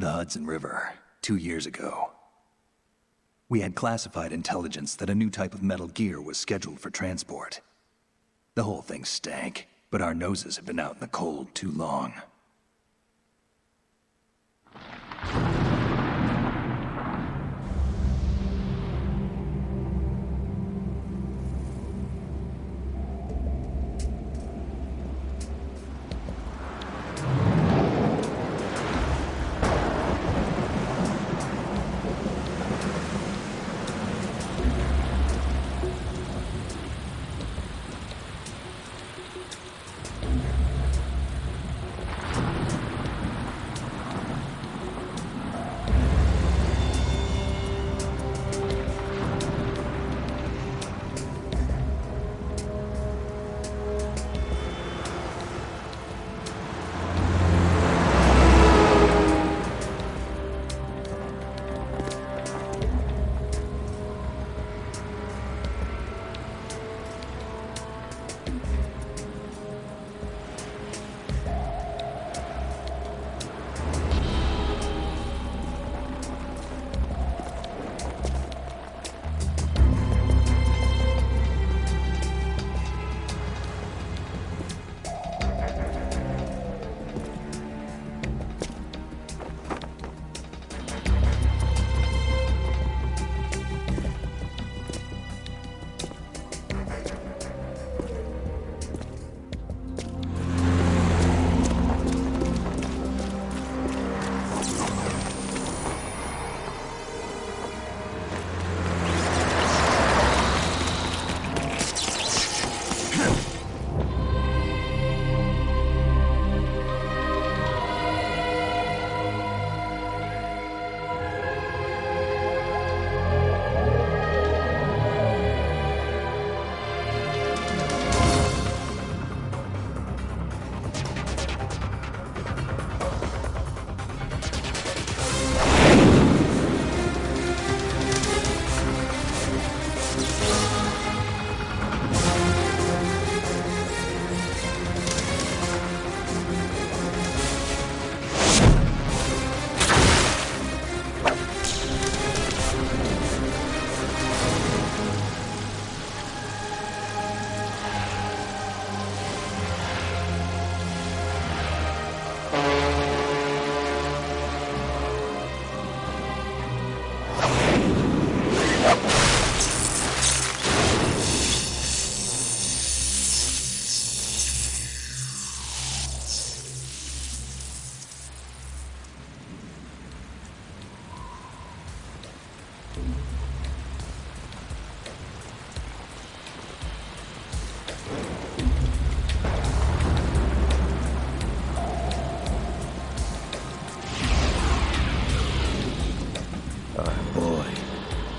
The Hudson River, 2 years ago. We had classified intelligence that a new type of metal gear was scheduled for transport. The whole thing stank, but our noses had been out in the cold too long.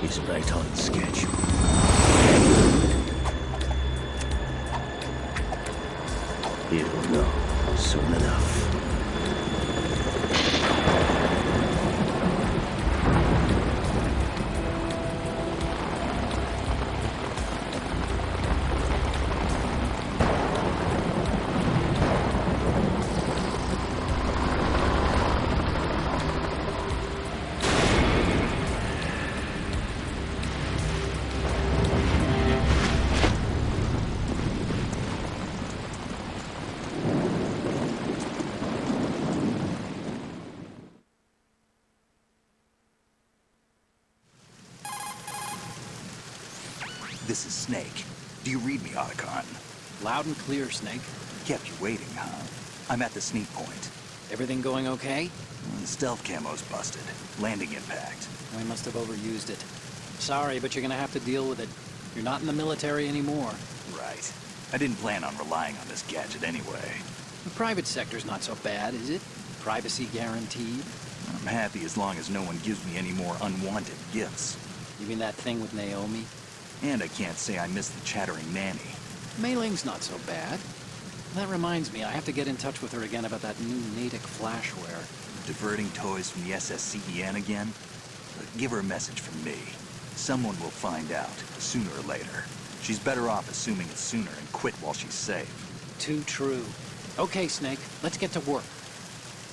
He's right on schedule. He'll know soon enough. This is Snake. Do you read me, Otacon? Loud and clear, Snake. Kept you waiting, huh? I'm at the sneak point. Everything going okay? The stealth camo's busted. Landing impact. We must have overused it. Sorry, but you're gonna have to deal with it. You're not in the military anymore. Right. I didn't plan on relying on this gadget anyway. The private sector's not so bad, is it? Privacy guaranteed. I'm happy as long as no one gives me any more unwanted gifts. You mean that thing with Naomi? And I can't say I miss the chattering nanny. Mei Ling's not so bad. That reminds me, I have to get in touch with her again about that new Natick flashware. Diverting toys from the SSCEN again? Give her a message from me. Someone will find out, sooner or later. She's better off assuming it's sooner and quit while she's safe. Too true. Okay, Snake, let's get to work.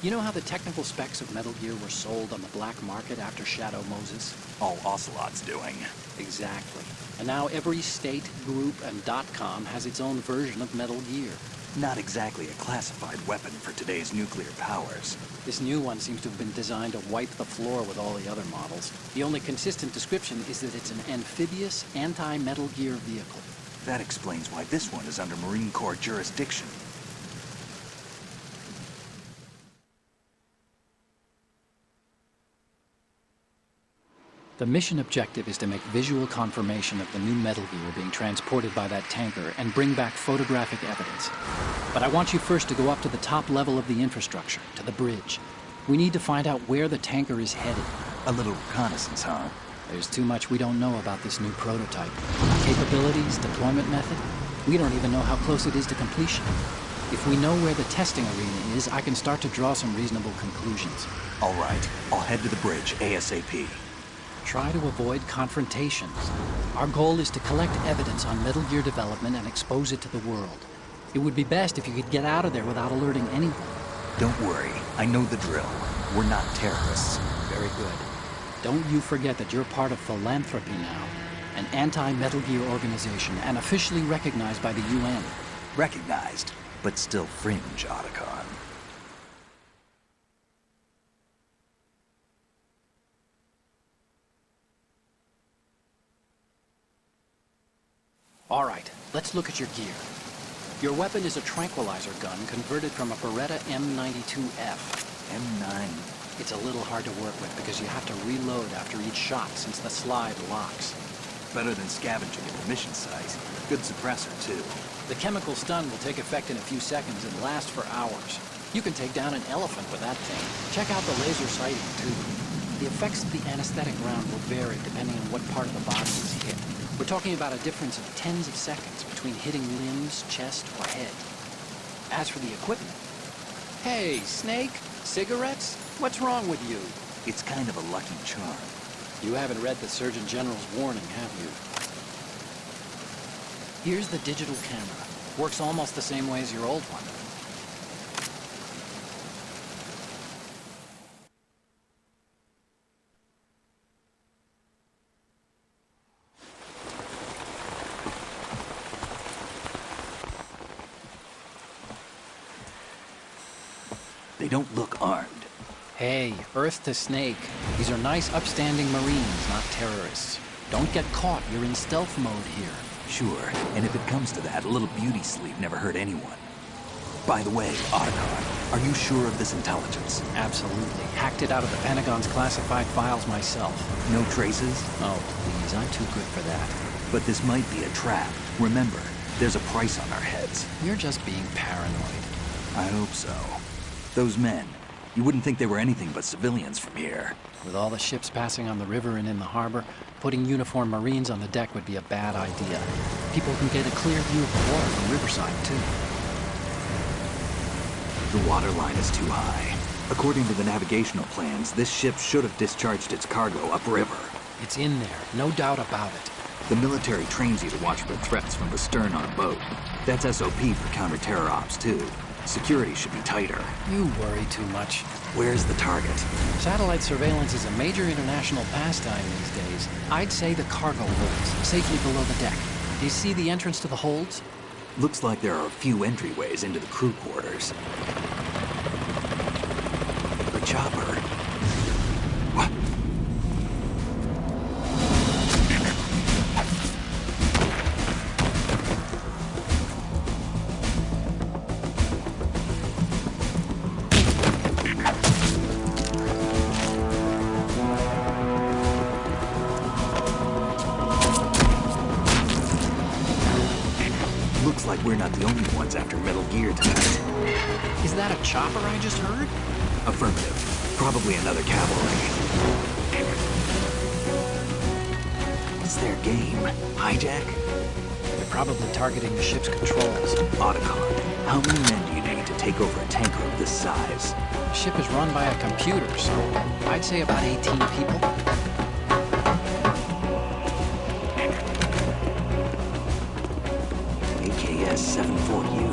You know how the technical specs of Metal Gear were sold on the black market after Shadow Moses? All Ocelot's doing. Exactly. And now every state, group, and .com has its own version of Metal Gear. Not exactly a classified weapon for today's nuclear powers. This new one seems to have been designed to wipe the floor with all the other models. The only consistent description is that it's an amphibious, anti-Metal Gear vehicle. That explains why this one is under Marine Corps jurisdiction. The mission objective is to make visual confirmation of the new Metal Gear being transported by that tanker and bring back photographic evidence. But I want you first to go up to the top level of the infrastructure, to the bridge. We need to find out where the tanker is headed. A little reconnaissance, huh? There's too much we don't know about this new prototype. Capabilities, deployment method. We don't even know how close it is to completion. If we know where the testing arena is, I can start to draw some reasonable conclusions. All right, I'll head to the bridge ASAP. Try to avoid confrontations. Our goal is to collect evidence on Metal Gear development and expose it to the world. It would be best if you could get out of there without alerting anyone. Don't worry, I know the drill. We're not terrorists. Very good. Don't you forget that you're part of Philanthropy now, an anti-Metal Gear organization and officially recognized by the UN. Recognized, but still fringe, Otacon. All right, let's look at your gear. Your weapon is a tranquilizer gun converted from a Beretta M92F. M9. It's a little hard to work with because you have to reload after each shot since the slide locks. Better than scavenging at the mission site. Good suppressor, too. The chemical stun will take effect in a few seconds and last for hours. You can take down an elephant with that thing. Check out the laser sighting, too. The effects of the anesthetic round will vary depending on what part of the body is hit. We're talking about a difference of tens of seconds between hitting limbs, chest, or head. As for the equipment... Hey, Snake? Cigarettes? What's wrong with you? It's kind of a lucky charm. You haven't read the Surgeon General's warning, have you? Here's the digital camera. Works almost the same way as your old one. They don't look armed. Hey, Earth to Snake. These are nice, upstanding Marines, not terrorists. Don't get caught. You're in stealth mode here. Sure, and if it comes to that, a little beauty sleep never hurt anyone. By the way, Otacon, are you sure of this intelligence? Absolutely. Hacked it out of the Pentagon's classified files myself. No traces? Oh, please, I'm too good for that. But this might be a trap. Remember, there's a price on our heads. You're just being paranoid. I hope so. Those men, you wouldn't think they were anything but civilians from here. With all the ships passing on the river and in the harbor, putting uniformed Marines on the deck would be a bad idea. People can get a clear view of the water from Riverside, too. The water line is too high. According to the navigational plans, this ship should have discharged its cargo upriver. It's in there, no doubt about it. The military trains you to watch for threats from the stern on a boat. That's SOP for counter-terror ops, too. Security should be tighter. You worry too much. Where's the target? Satellite surveillance is a major international pastime these days. I'd say the cargo holds, safely below the deck. Do you see the entrance to the holds? Looks like there are a few entryways into the crew quarters. The chopper. What? Looks like we're not the only ones after Metal Gear tonight. Is that a chopper I just heard? Affirmative. Probably another cavalry. What's their game? Hijack? They're probably targeting the ship's controls. Otacon, how many men do you need to take over a tanker of this size? The ship is run by a computer, so I'd say about 18 people. AKS-74U.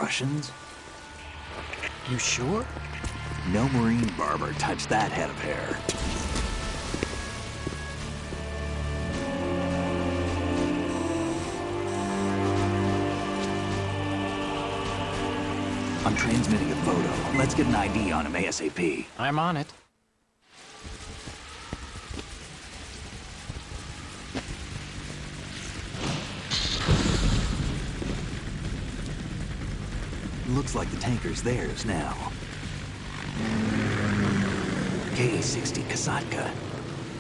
Russians? You sure? No Marine barber touched that head of hair. I'm transmitting a photo. Let's get an ID on him ASAP. I'm on it. Looks like the tanker's theirs now. KA-60 Kasatka.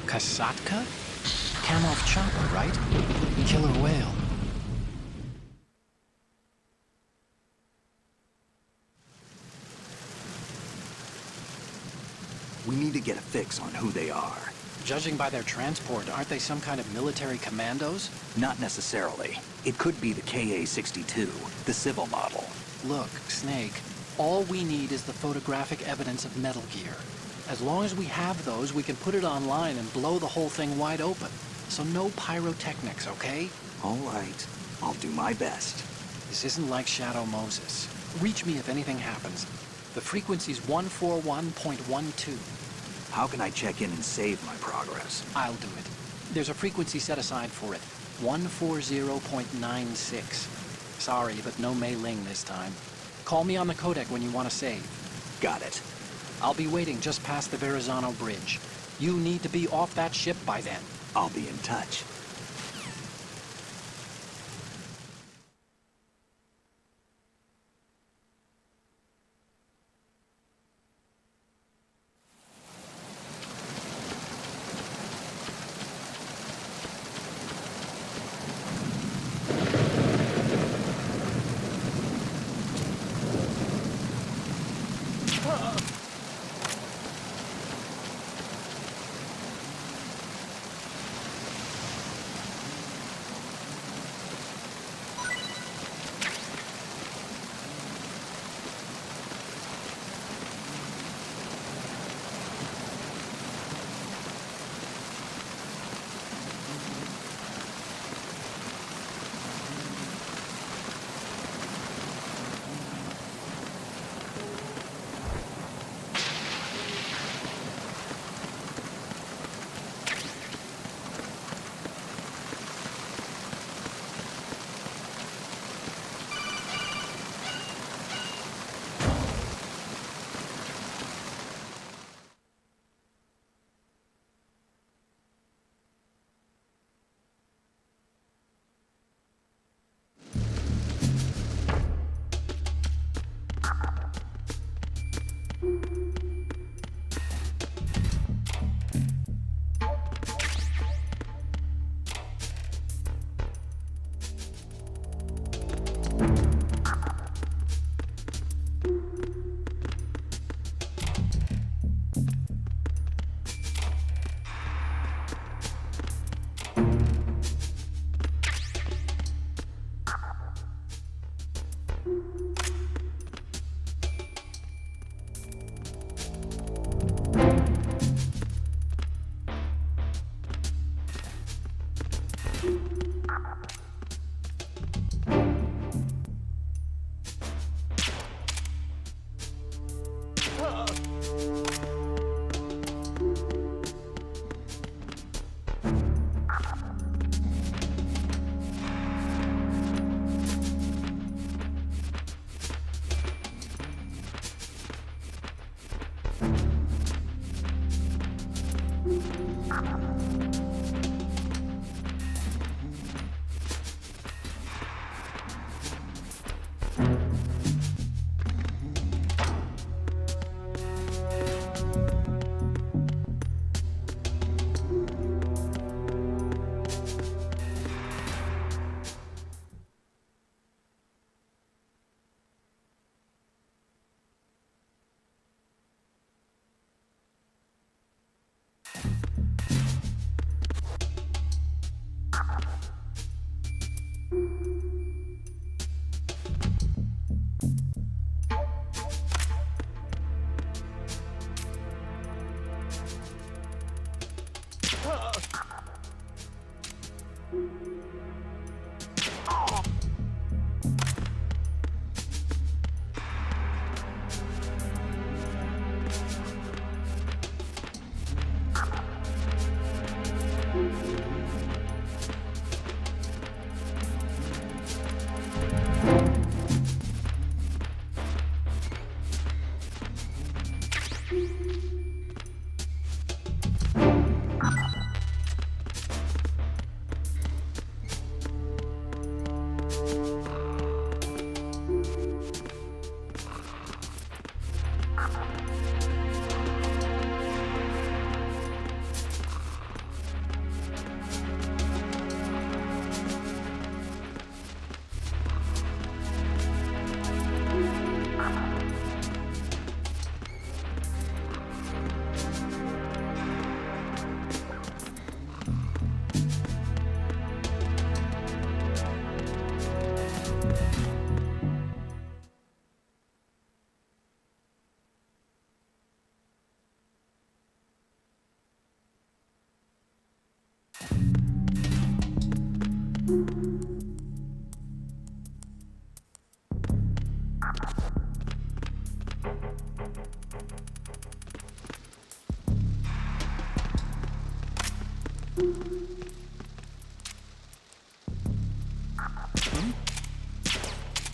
Kasatka? Kamov chopper, right? Killer whale. We need to get a fix on who they are. Judging by their transport, aren't they some kind of military commandos? Not necessarily. It could be the KA-62, the civil model. Look, Snake, all we need is the photographic evidence of Metal Gear. As long as we have those, we can put it online and blow the whole thing wide open. So no pyrotechnics, okay? All right. I'll do my best. This isn't like Shadow Moses. Reach me if anything happens. The frequency's 141.12. How can I check in and save my progress? I'll do it. There's a frequency set aside for it. 140.96. Sorry, but no Mei Ling this time. Call me on the codec when you want to save. Got it. I'll be waiting just past the Verrazano Bridge. You need to be off that ship by then. I'll be in touch.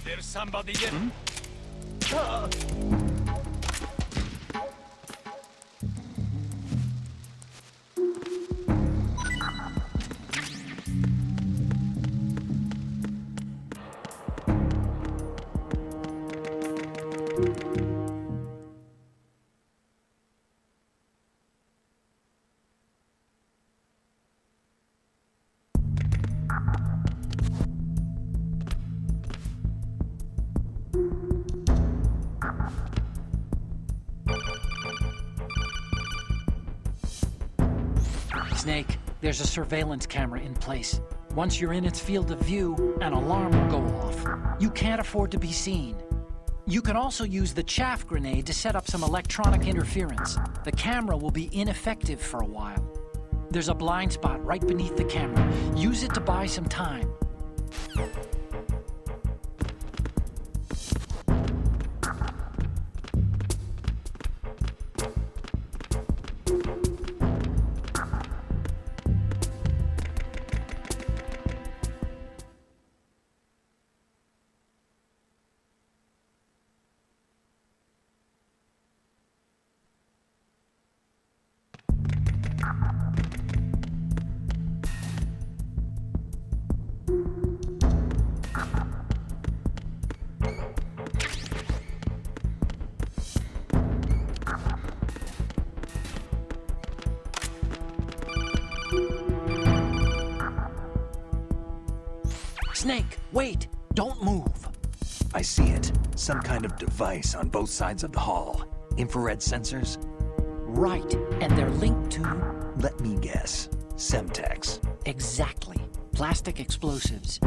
There's somebody in. Snake, there's a surveillance camera in place. Once you're in its field of view, an alarm will go off. You can't afford to be seen. You can also use the chaff grenade to set up some electronic interference. The camera will be ineffective for a while. There's a blind spot right beneath the camera. Use it to buy some time. Snake, wait! Don't move! I see it. Some kind of device on both sides of the hall. Infrared sensors? Right, and they're linked to... Let me guess. Semtex. Exactly. Plastic explosives.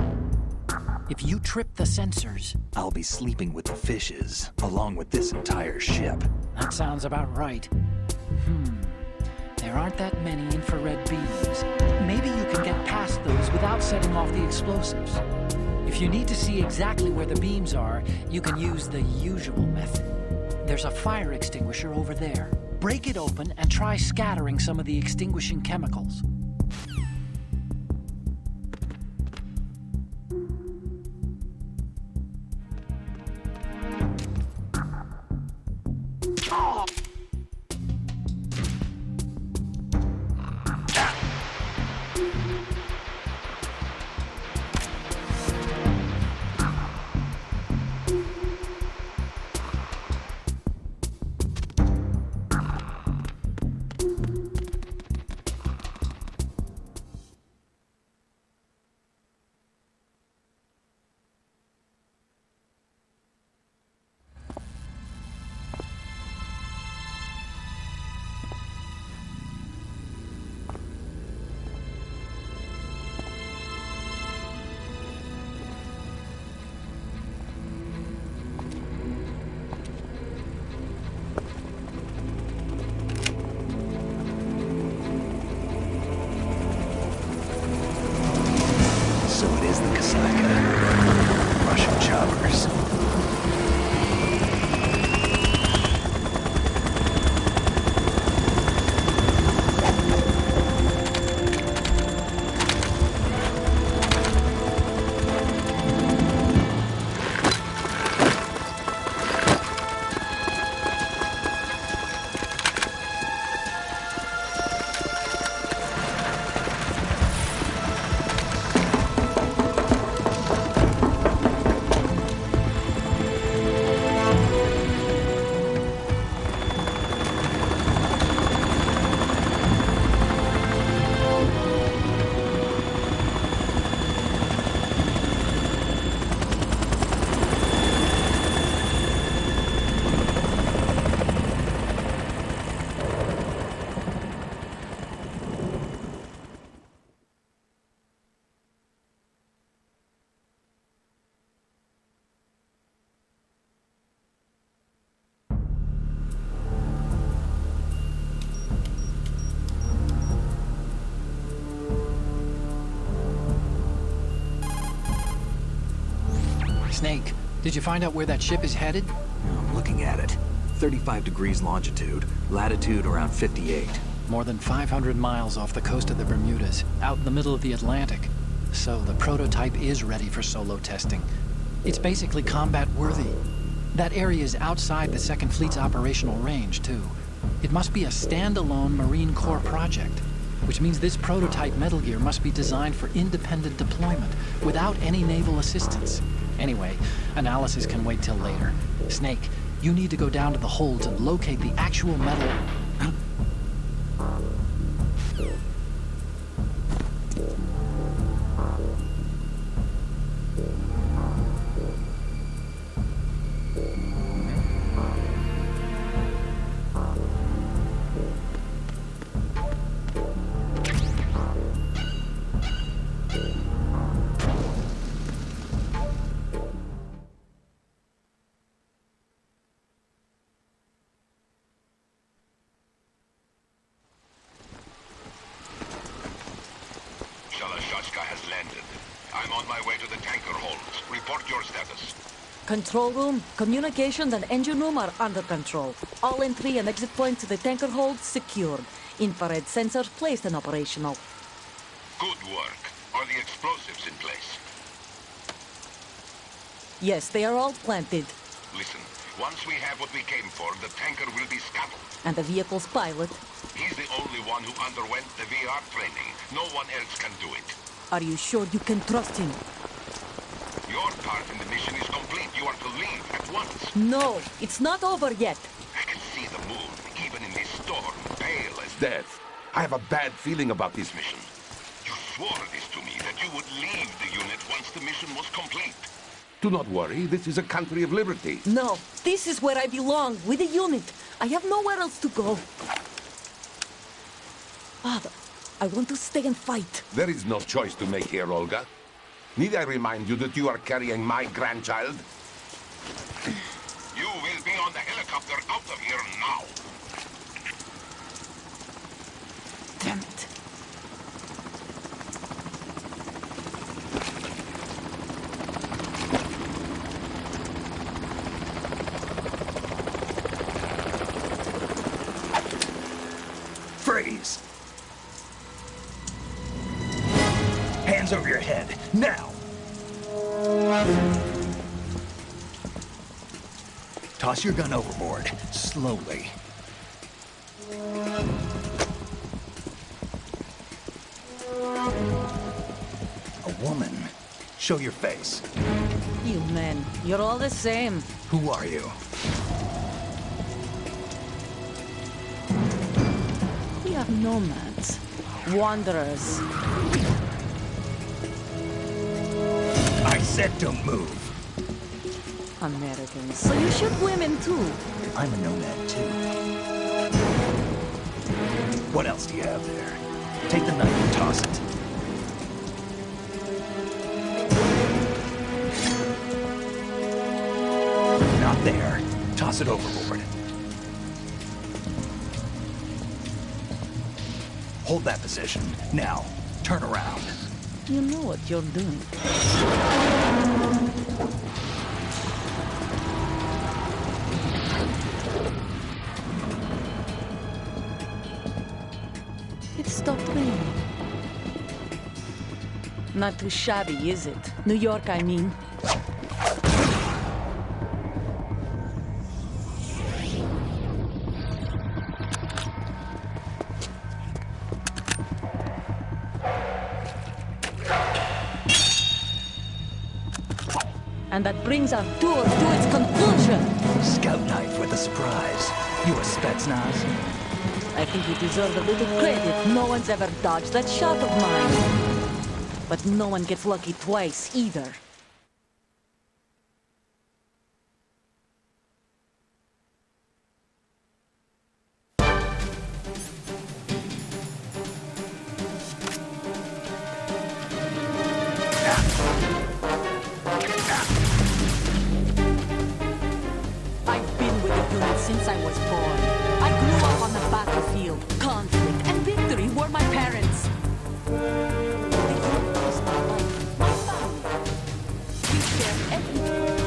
If you trip the sensors... I'll be sleeping with the fishes, along with this entire ship. That sounds about right. There aren't that many infrared beams. Maybe you can get past those without setting off the explosives. If you need to see exactly where the beams are, you can use the usual method. There's a fire extinguisher over there. Break it open and try scattering some of the extinguishing chemicals. Snake, did you find out where that ship is headed? I'm looking at it. 35 degrees longitude, latitude around 58. More than 500 miles off the coast of the Bermudas, out in the middle of the Atlantic. So the prototype is ready for solo testing. It's basically combat-worthy. That area is outside the Second Fleet's operational range, too. It must be a standalone Marine Corps project, which means this prototype Metal Gear must be designed for independent deployment, without any naval assistance. Anyway, analysis can wait till later. Snake, you need to go down to the holds and locate the actual metal... has landed. I'm on my way to the tanker holds. Report your status. Control room, communications and engine room are under control. All entry and exit points to the tanker hold secured. Infrared sensors placed and operational. Good work. Are the explosives in place? Yes, they are all planted. Listen, once we have what we came for, the tanker will be scuttled. And the vehicle's pilot? He's the only one who underwent the VR training. No one else can do it. Are you sure you can trust him? Your part in the mission is complete. You are to leave at once. No, it's not over yet. I can see the moon, even in this storm, pale as death. I have a bad feeling about this mission. You swore this to me, that you would leave the unit once the mission was complete. Do not worry, this is a country of liberty. No, this is where I belong, with the unit. I have nowhere else to go. Father, I want to stay and fight. There is no choice to make here, Olga. Need I remind you that you are carrying my grandchild? You will be on the helicopter out of here now. Damn it. Freeze! Hands over your head, now! Toss your gun overboard, slowly. A woman. Show your face. You men, you're all the same. Who are you? We are nomads. Wanderers. I said don't move. Americans. So you shoot women too. I'm a nomad too. What else do you have there? Take the knife and toss it. Not there. Toss it overboard. Hold that position. Now, turn around. You know what you're doing. It stopped raining. Not too shabby, is it? New York, I mean. And that brings our tour to its conclusion. Scout knife with a surprise. You a Spetsnaz? I think you deserve a little credit. No one's ever dodged that shot of mine. But no one gets lucky twice, either. I've been with the unit since I was born. I grew up on the battlefield. Conflict and victory were my parents. The unit is my life, my family. We share everything.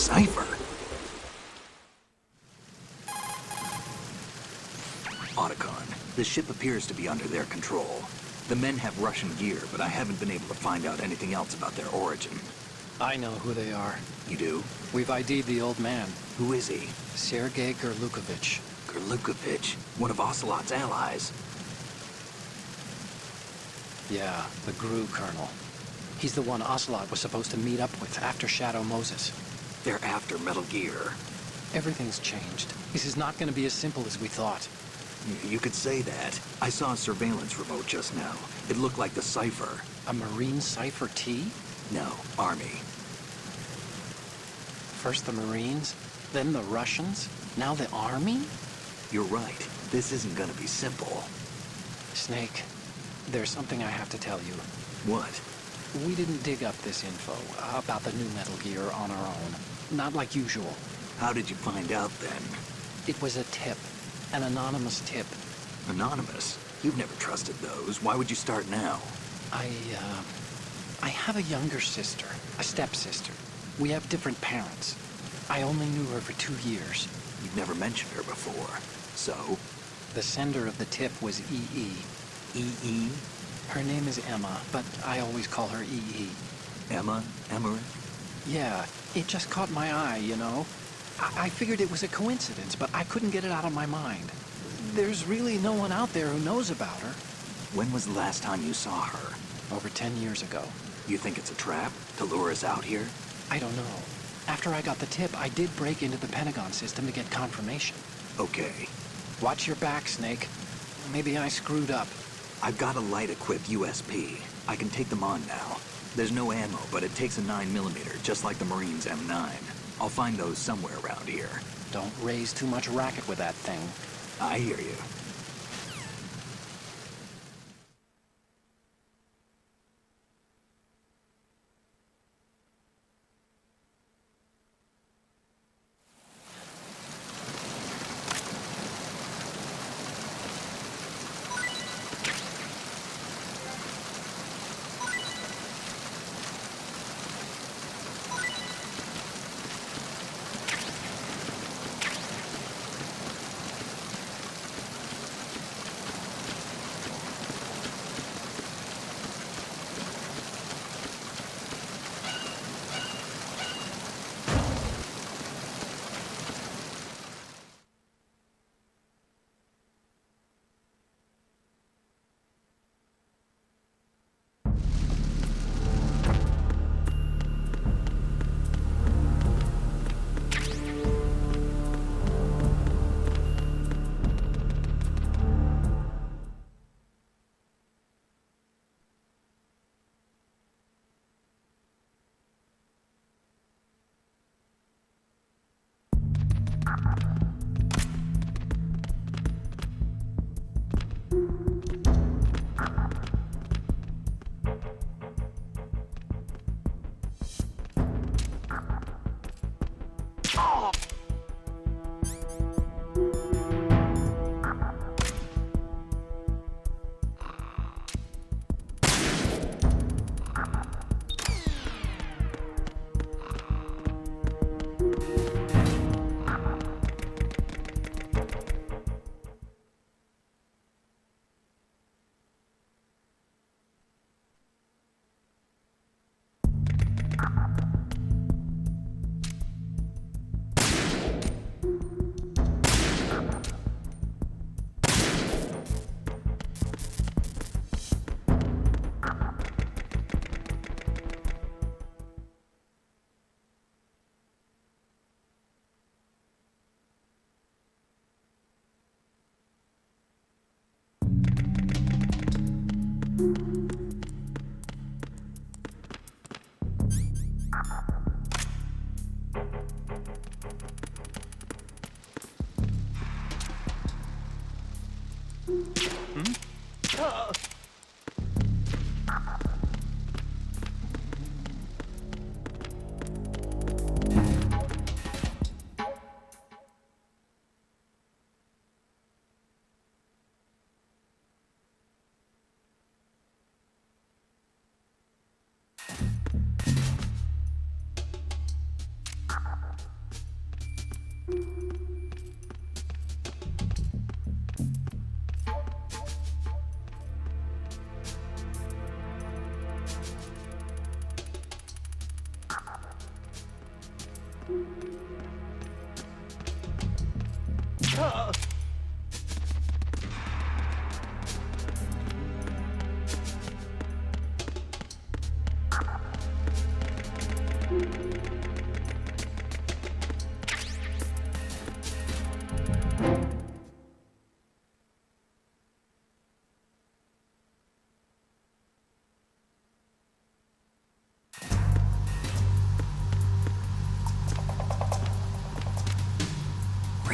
cipher. Otacon, the ship appears to be under their control. The men have Russian gear, but I haven't been able to find out anything else about their origin. I know who they are. You do? We've ID'd the old man, Who is he? Sergei Gerlukovich. Gerlukovich, one of Ocelot's allies. Yeah, the GRU colonel. He's the one Ocelot was supposed to meet up with after Shadow Moses. They're after Metal Gear. Everything's changed. This is not going to be as simple as we thought. You could say that. I saw a surveillance remote just now. It looked like the cipher. A Marine Cipher T? No, Army. First the Marines, then the Russians, now the Army? You're right. This isn't gonna be simple. Snake, there's something I have to tell you. What? We didn't dig up this info about the new Metal Gear on our own. Not like usual. How did you find out then? It was a tip. An anonymous tip. Anonymous? You've never trusted those. Why would you start now? I have a younger sister, a stepsister. We have different parents. I only knew her for 2 years. You've never mentioned her before. So? The sender of the tip was EE. E.E.? Her name is Emma, but I always call her EE. Emma? Emmerich? Yeah, it just caught my eye, you know? I figured it was a coincidence, but I couldn't get it out of my mind. There's really no one out there who knows about her. When was the last time you saw her? Over 10 years ago. You think it's a trap? To lure us out here? I don't know. After I got the tip, I did break into the Pentagon system to get confirmation. Okay. Watch your back, Snake. Maybe I screwed up. I've got a light-equipped USP. I can take them on now. There's no ammo, but it takes a 9mm, just like the Marines' M9. I'll find those somewhere around here. Don't raise too much racket with that thing. I hear you.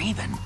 Raven?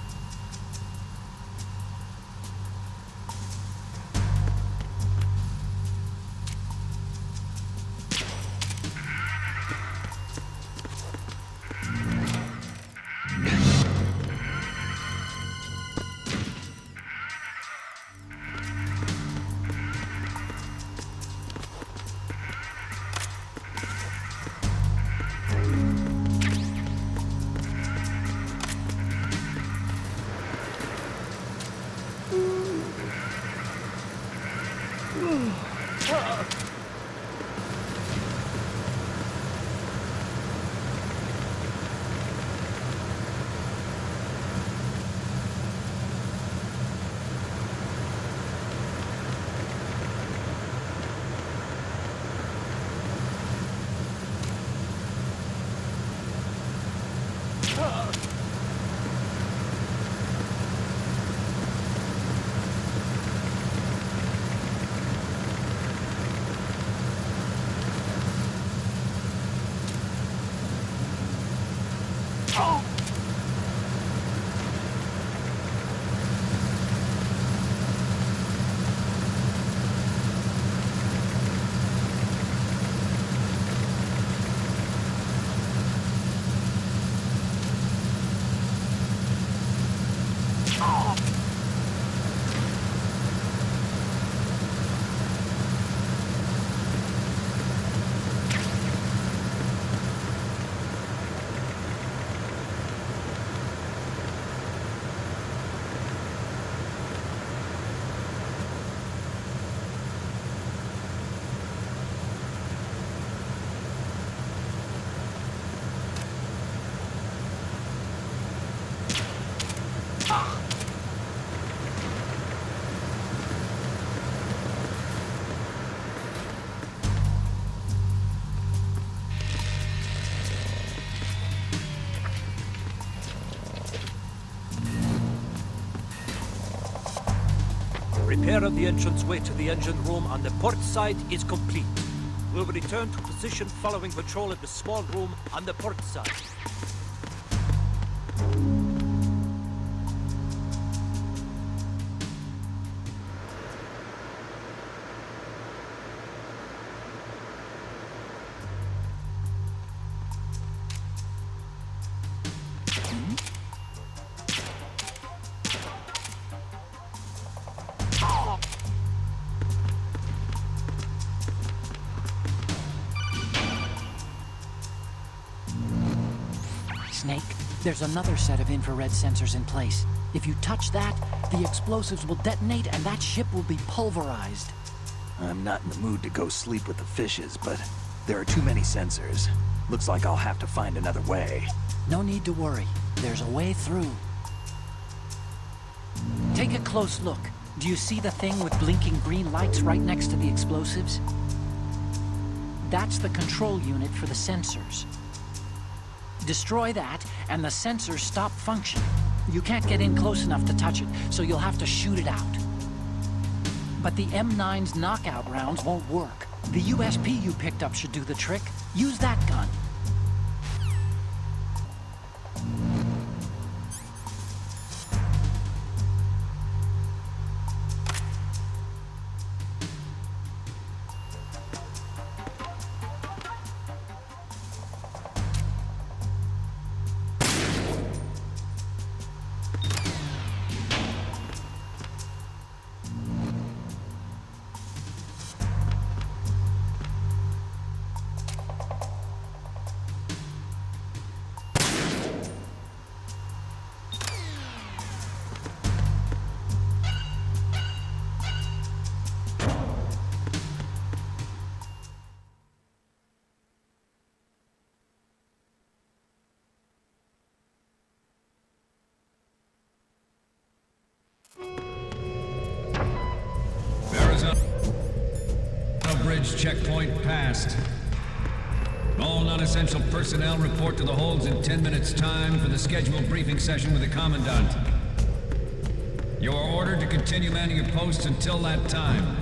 Repair of the entranceway to the engine room on the port side is complete. We'll return to position following patrol of the small room on the port side. Snake, there's another set of infrared sensors in place. If you touch that, the explosives will detonate and that ship will be pulverized. I'm not in the mood to go sleep with the fishes, but there are too many sensors. Looks like I'll have to find another way. No need to worry. There's a way through. Take a close look. Do you see the thing with blinking green lights right next to the explosives? That's the control unit for the sensors. Destroy that, and the sensors stop functioning. You can't get in close enough to touch it, so you'll have to shoot it out. But the M9's knockout rounds won't work. The USP you picked up should do the trick. Use that gun. bridge checkpoint passed. All non-essential personnel report to the holds in 10 minutes' time for the scheduled briefing session with the Commandant. You are ordered to continue manning your posts until that time.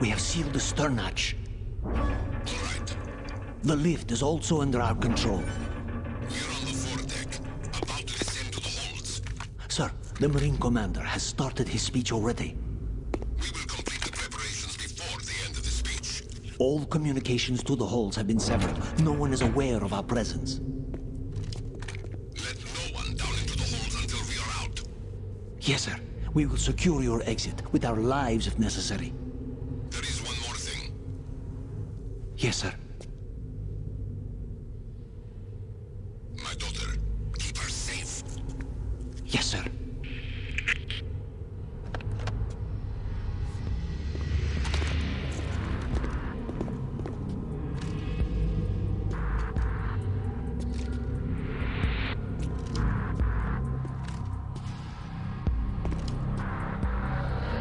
We have sealed the stern hatch. All right. The lift is also under our control. We're on the foredeck, about to descend to the holds. Sir, the Marine Commander has started his speech already. We will complete the preparations before the end of the speech. All communications to the holds have been severed. No one is aware of our presence. Let no one down into the holds until we are out. Yes, sir. We will secure your exit, with our lives if necessary. There is one more thing. Yes, sir. My daughter, keep her safe. Yes, sir.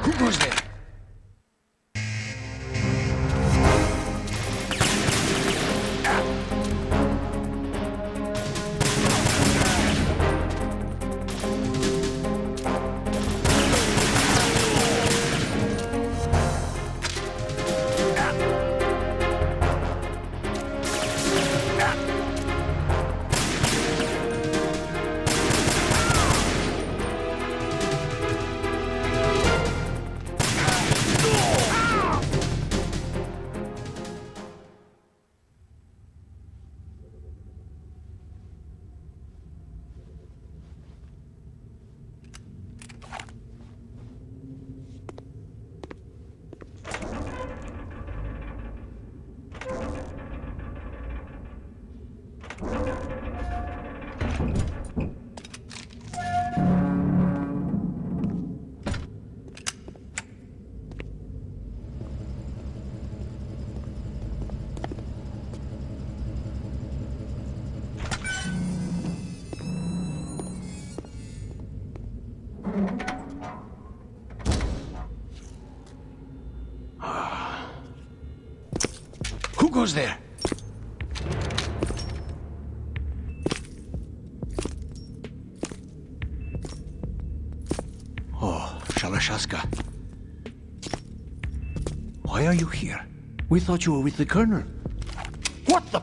Who goes there? Who goes there? Oh, Shalashaska. Why are you here? We thought you were with the Colonel. What the...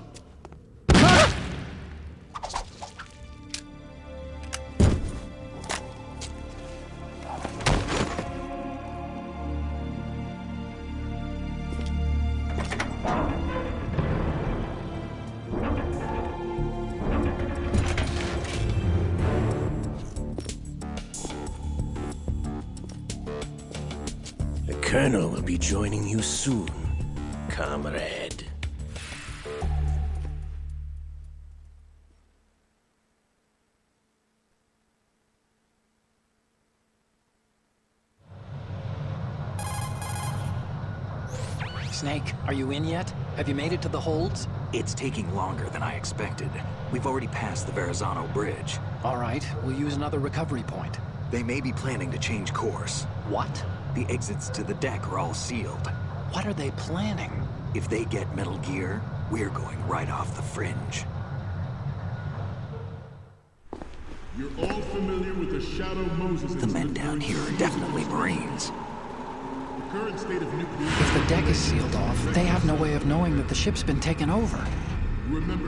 Colonel will be joining you soon, comrade. Snake, are you in yet? Have you made it to the holds? It's taking longer than I expected. We've already passed the Verrazano Bridge. All right, we'll use another recovery point. They may be planning to change course. What? The exits to the deck are all sealed. What are they planning? If they get Metal Gear, we're going right off the fringe. You're all familiar with the Shadow Moses The men down here are definitely Marines. The current state of nuclear... If the deck is sealed off, they have no way of knowing that the ship's been taken over.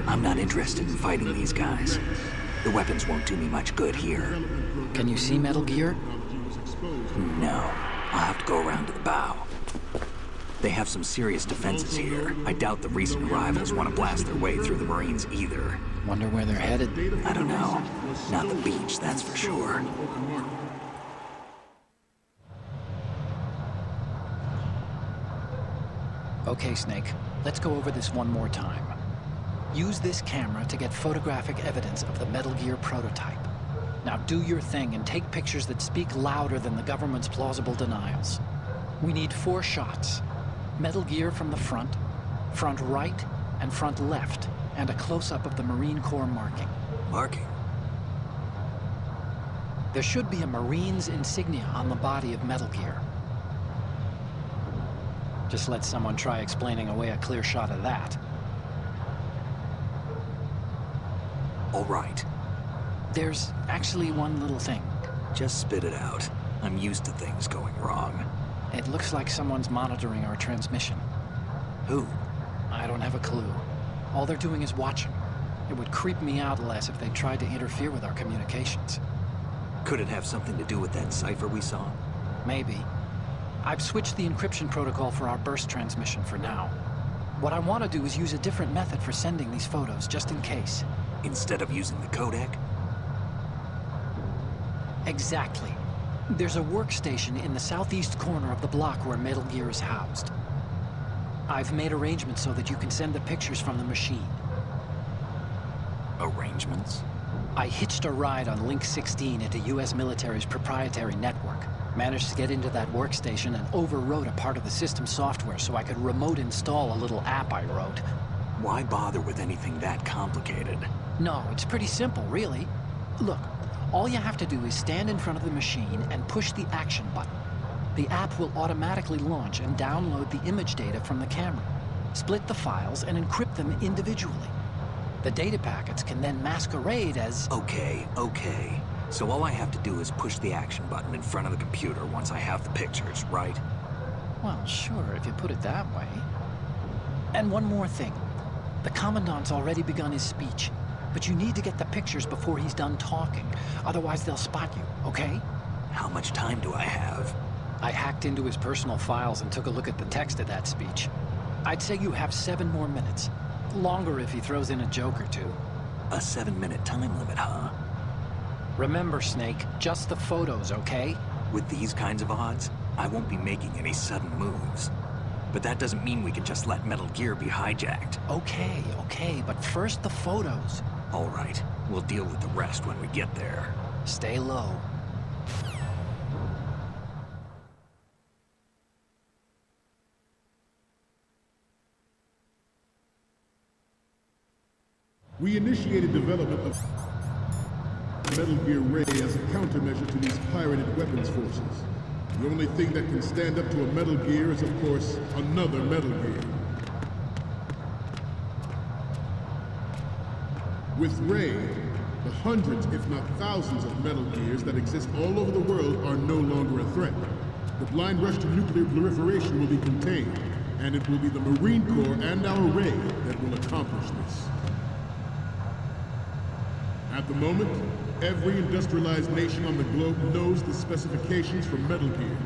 I'm not interested in fighting these guys. The weapons won't do me much good here. Can you see Metal Gear? No. I'll have to go around to the bow. They have some serious defenses here. I doubt the recent arrivals want to blast their way through the Marines either. Wonder where they're headed? I don't know. Not the beach, that's for sure. Okay, Snake. Let's go over this one more time. Use this camera to get photographic evidence of the Metal Gear prototype. Now do your thing and take pictures that speak louder than the government's plausible denials. We need 4 shots. Metal Gear from the front right, and front left, and a close-up of the Marine Corps marking. Marking? There should be a Marine's insignia on the body of Metal Gear. Just let someone try explaining away a clear shot of that. All right. There's actually one little thing. Just spit it out. I'm used to things going wrong. It looks like someone's monitoring our transmission. Who? I don't have a clue. All they're doing is watching. It would creep me out less if they tried to interfere with our communications. Could it have something to do with that cipher we saw? Maybe. I've switched the encryption protocol for our burst transmission for now. What I want to do is use a different method for sending these photos, just in case. Instead of using the codec? Exactly. There's a workstation in the southeast corner of the block where Metal Gear is housed. I've made arrangements so that you can send the pictures from the machine. Arrangements? I hitched a ride on Link 16 into U.S. military's proprietary network. Managed to get into that workstation and overwrote a part of the system software so I could remote install a little app I wrote. Why bother with anything that complicated? No, it's pretty simple, really. Look, all you have to do is stand in front of the machine and push the action button. The app will automatically launch and download the image data from the camera, split the files, and encrypt them individually. The data packets can then masquerade as... Okay. So all I have to do is push the action button in front of the computer once I have the pictures, right? Well, sure, if you put it that way. And one more thing. The Commandant's already begun his speech, but you need to get the pictures before he's done talking. Otherwise, they'll spot you, okay? How much time do I have? I hacked into his personal files and took a look at the text of that speech. I'd say you have 7 more minutes. Longer if he throws in a joke or two. A 7-minute time limit, huh? Remember, Snake, just the photos, okay? With these kinds of odds, I won't be making any sudden moves. But that doesn't mean we can just let Metal Gear be hijacked. Okay, but first the photos. All right, we'll deal with the rest when we get there. Stay low. We initiated development of Metal Gear Ray as a countermeasure to these pirated weapons forces. The only thing that can stand up to a Metal Gear is, of course, another Metal Gear. With Ray, the hundreds, if not thousands, of Metal Gears that exist all over the world are no longer a threat. The blind rush to nuclear proliferation will be contained, and it will be the Marine Corps and our Ray that will accomplish this. At the moment, every industrialized nation on the globe knows the specifications for Metal Gear.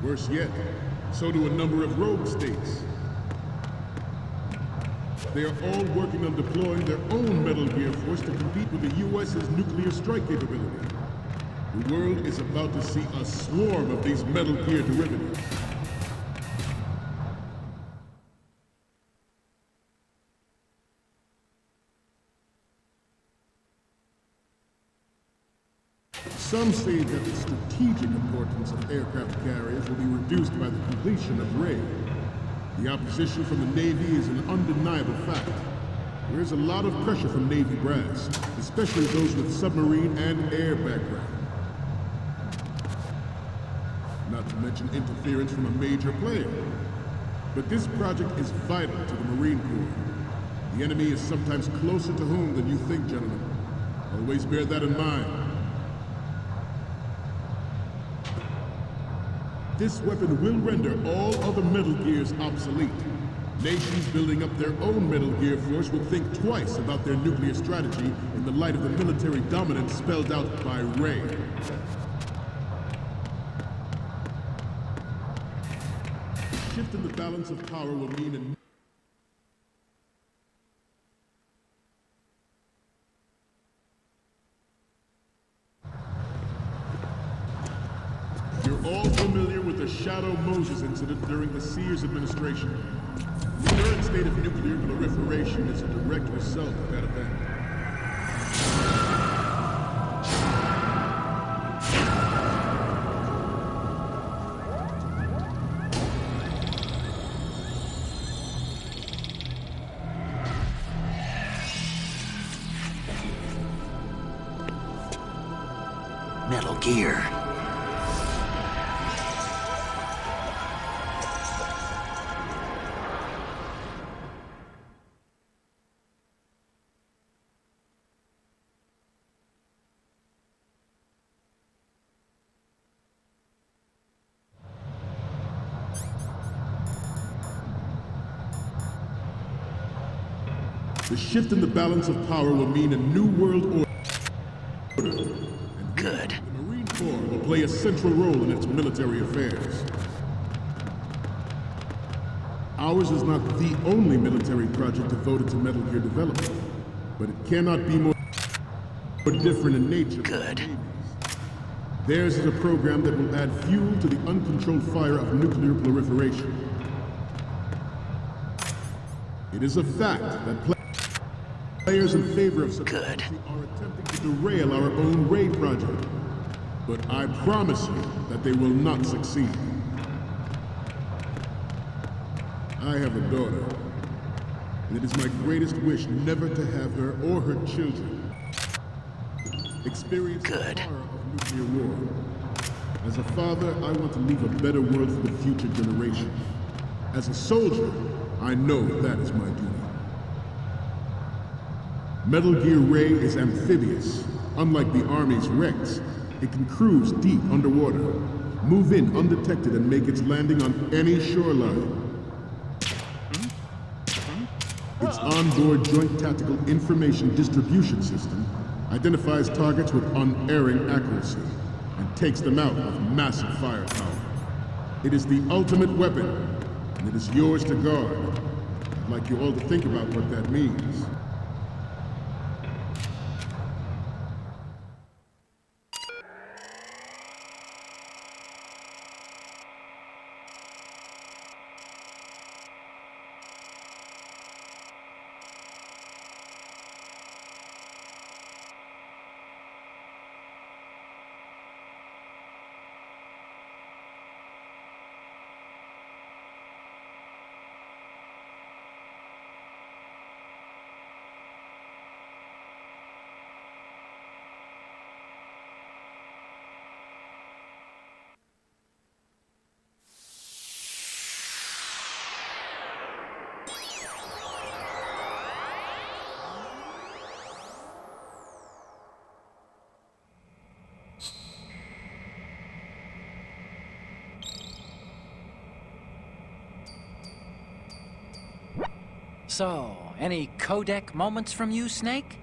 Worse yet, so do a number of rogue states. They are all working on deploying their own Metal Gear force to compete with the U.S.'s nuclear strike capability. The world is about to see a swarm of these Metal Gear derivatives. Some say that the strategic importance of aircraft carriers will be reduced by the completion of Ray. The opposition from the Navy is an undeniable fact. There is a lot of pressure from Navy brass, especially those with submarine and air background. Not to mention interference from a major player. But this project is vital to the Marine Corps. The enemy is sometimes closer to home than you think, gentlemen. Always bear that in mind. This weapon will render all other Metal Gears obsolete. Nations building up their own Metal Gear force will think twice about their nuclear strategy in the light of the military dominance spelled out by Ray. Shift in the balance of power will mean a You're all familiar with the Shadow Moses incident during the Sears administration. The current state of nuclear proliferation is a direct result of that event. Metal Gear. The shift in the balance of power will mean a new world order. Good. The Marine Corps will play a central role in its military affairs. Ours is not the only military project devoted to Metal Gear development, but it cannot be more different in nature. Good. Theirs is a program that will add fuel to the uncontrolled fire of nuclear proliferation. It is a fact that players in favor of such Good. are attempting to derail our own Ray project. But I promise you that they will not succeed. I have a daughter, and it is my greatest wish never to have her or her children experience the horror of nuclear war. As a father, I want to leave a better world for the future generation. As a soldier, I know that is my duty. Metal Gear Ray is amphibious. Unlike the Army's Rex, it can cruise deep underwater, move in undetected and make its landing on any shoreline. Its onboard Joint Tactical Information Distribution System identifies targets with unerring accuracy and takes them out with massive firepower. It is the ultimate weapon, and it is yours to guard. I'd like you all to think about what that means. So, any codec moments from you, Snake?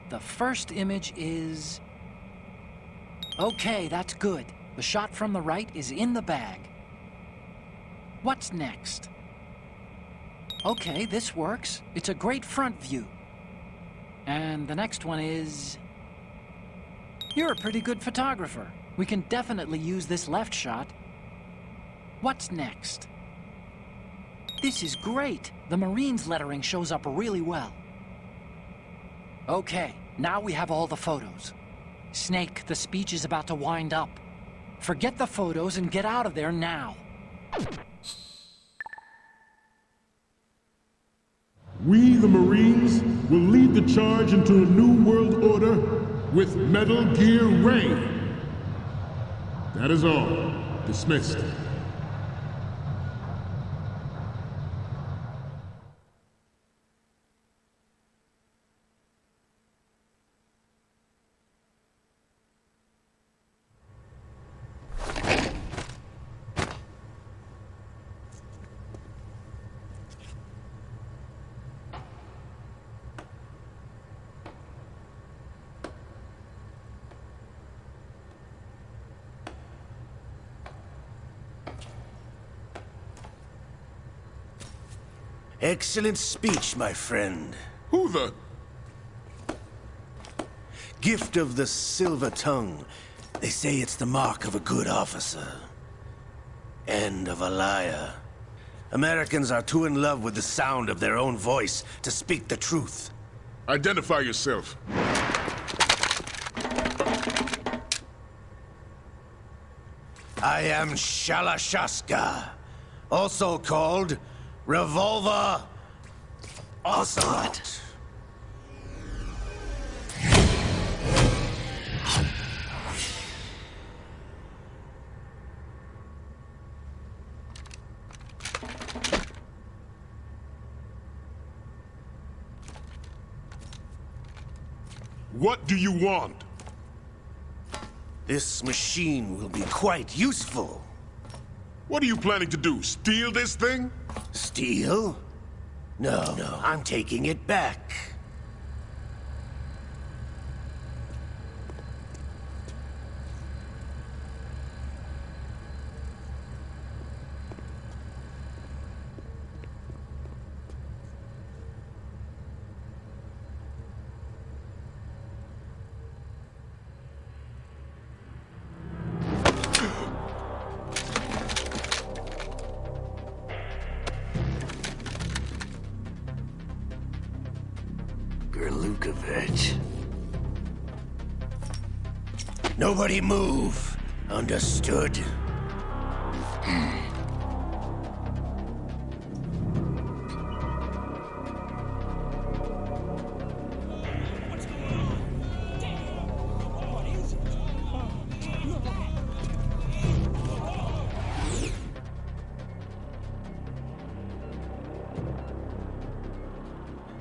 The first image is... Okay, that's good. The shot from the right is in the bag. What's next? Okay, this works. It's a great front view. And the next one is... You're a pretty good photographer. We can definitely use this left shot. What's next? This is great. The Marines lettering shows up really well. Okay, now we have all the photos. Snake, the speech is about to wind up. Forget the photos and get out of there now. We, the Marines, will lead the charge into a new world order with Metal Gear Reign. That is all. Dismissed. Excellent speech, my friend. Who the... Gift of the silver tongue. They say it's the mark of a good officer. And of a liar. Americans are too in love with the sound of their own voice to speak the truth. Identify yourself. I am Shalashaska, also called Revolver Ocelot. What do you want? This machine will be quite useful. What are you planning to do? Steal this thing? Steal? No, I'm taking it back. Nobody move. Understood?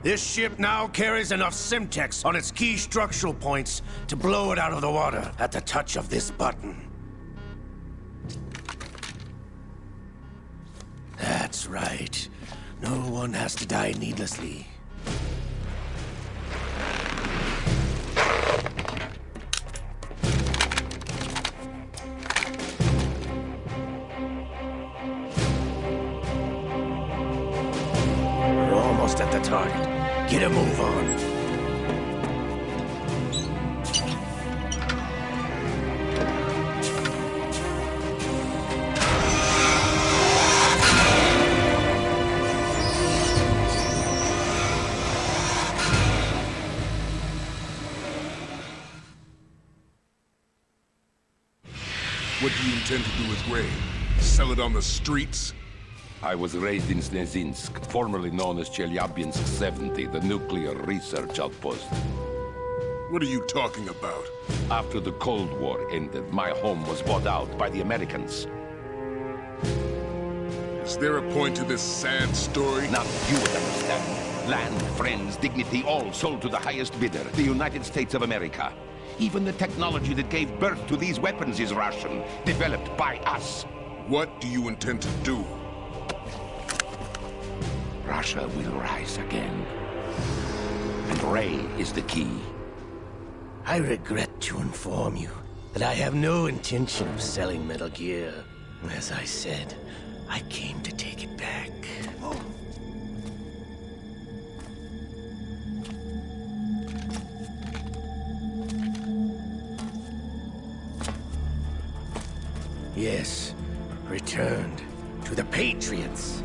This ship now carries enough Simtex on its key structural points to blow it out of the water at the touch of this button. That's right. No one has to die needlessly. We're almost at the target. Get a move on. What do you intend to do with Ray? Sell it on the streets? I was raised in Snezinsk, formerly known as Chelyabinsk 70, the nuclear research outpost. What are you talking about? After the Cold War ended, my home was bought out by the Americans. Is there a point to this sad story? Now you would understand. Land, friends, dignity, all sold to the highest bidder, the United States of America. Even the technology that gave birth to these weapons is Russian, developed by us. What do you intend to do? Russia will rise again. And Ray is the key. I regret to inform you that I have no intention of selling Metal Gear. As I said, I came to take it back. Yes, returned to the Patriots.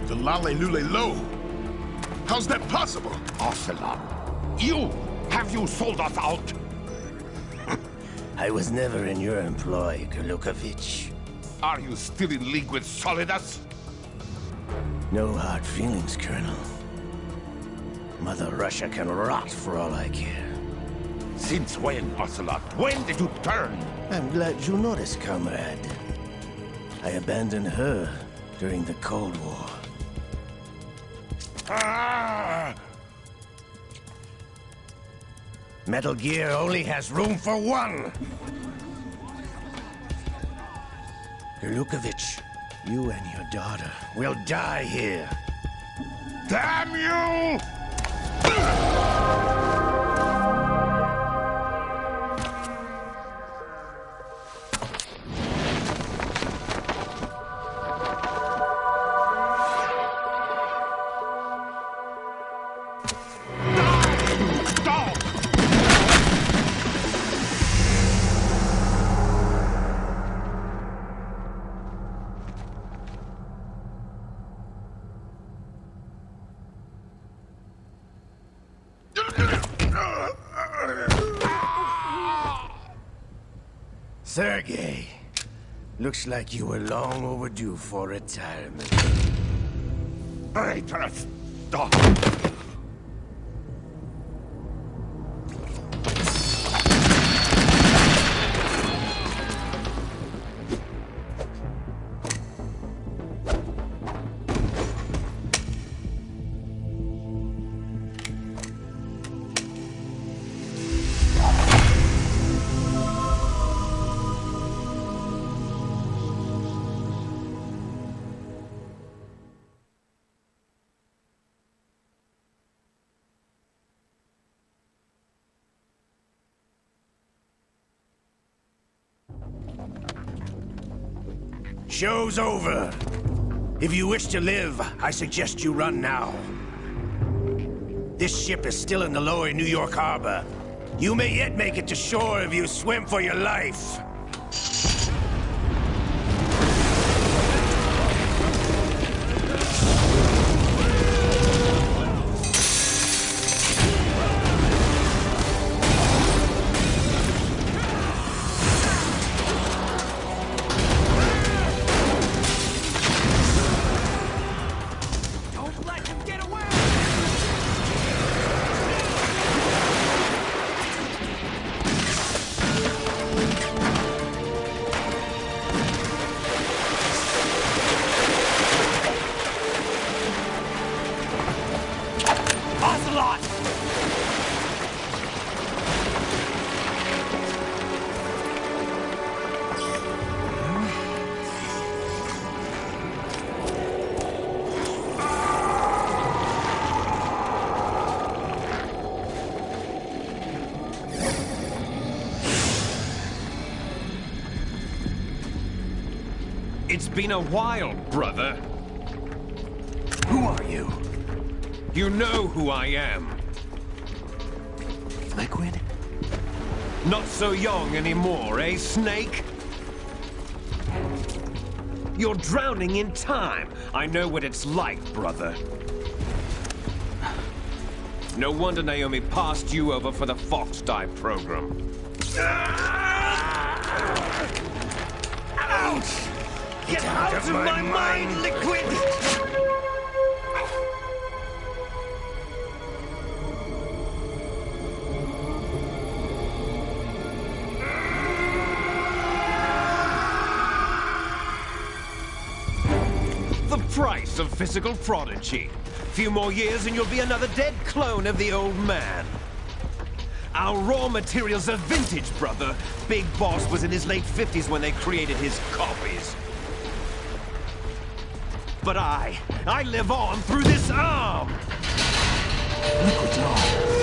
The Lale Lule Lo? How's that possible? Ocelot, you! Have you sold us out? I was never in your employ, Glukovich. Are you still in league with Solidus? No hard feelings, Colonel. Mother Russia can rot for all I care. Since when, Ocelot? When did you turn? I'm glad you noticed, comrade. I abandoned her during the Cold War. Ah! Metal Gear only has room for one! Glukovich, you and your daughter will die here. Damn you! Sergei, looks like you were long overdue for retirement. Traitorous dog! Show's over. If you wish to live, I suggest you run now. This ship is still in the lower New York harbor. You may yet make it to shore if you swim for your life. It's been a while, brother. Who are you? You know who I am. Liquid? Not so young anymore, eh, Snake? You're drowning in time. I know what it's like, brother. No wonder Naomi passed you over for the Fox Dive program. Ouch! Get out of my mind, Liquid! The price of physical prodigy. Few more years and you'll be another dead clone of the old man. Our raw materials are vintage, brother. Big Boss was in his late 50s when they created his copies. But I live on through this arm! Liquid's arm.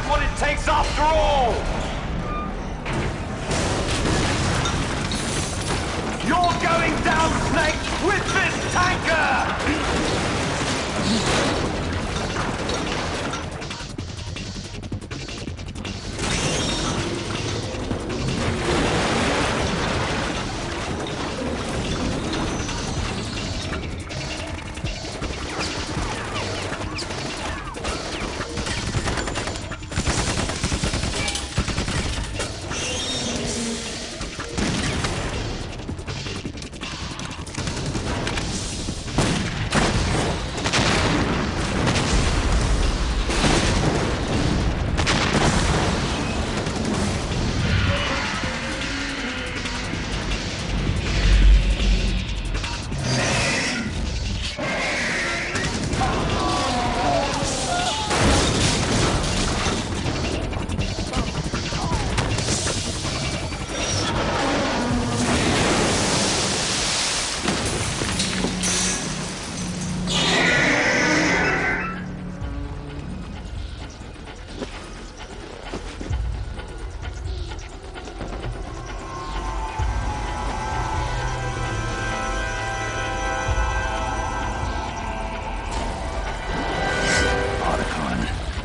have what it takes after all! You're going down, Snake, with this tanker!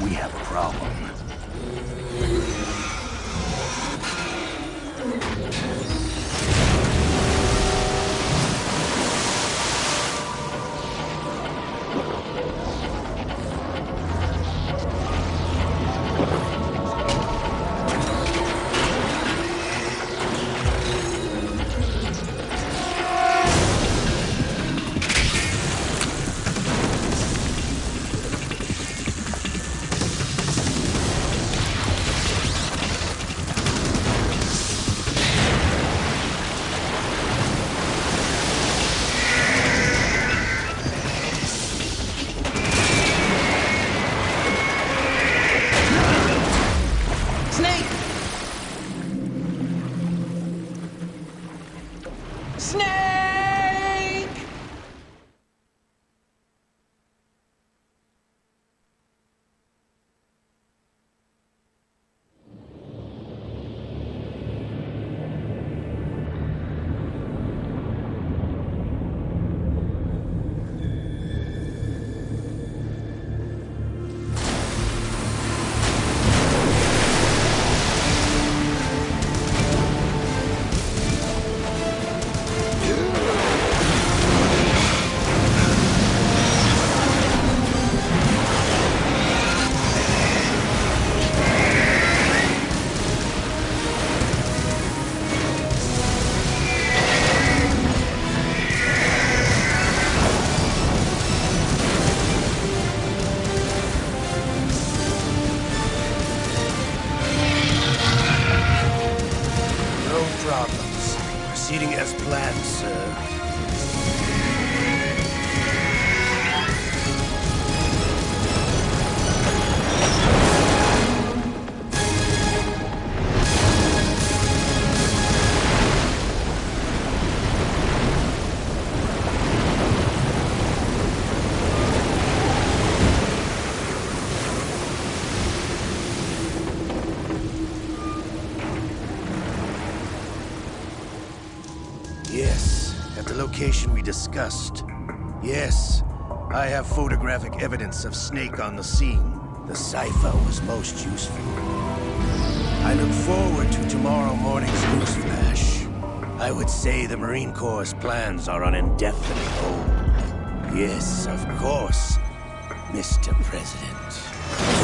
We have a problem. Proceeding as planned, sir. Yes, at the location we discussed. Yes, I have photographic evidence of Snake on the scene. The cipher was most useful. I look forward to tomorrow morning's news flash. I would say the Marine Corps' plans are on indefinite hold. Yes, of course, Mr. President.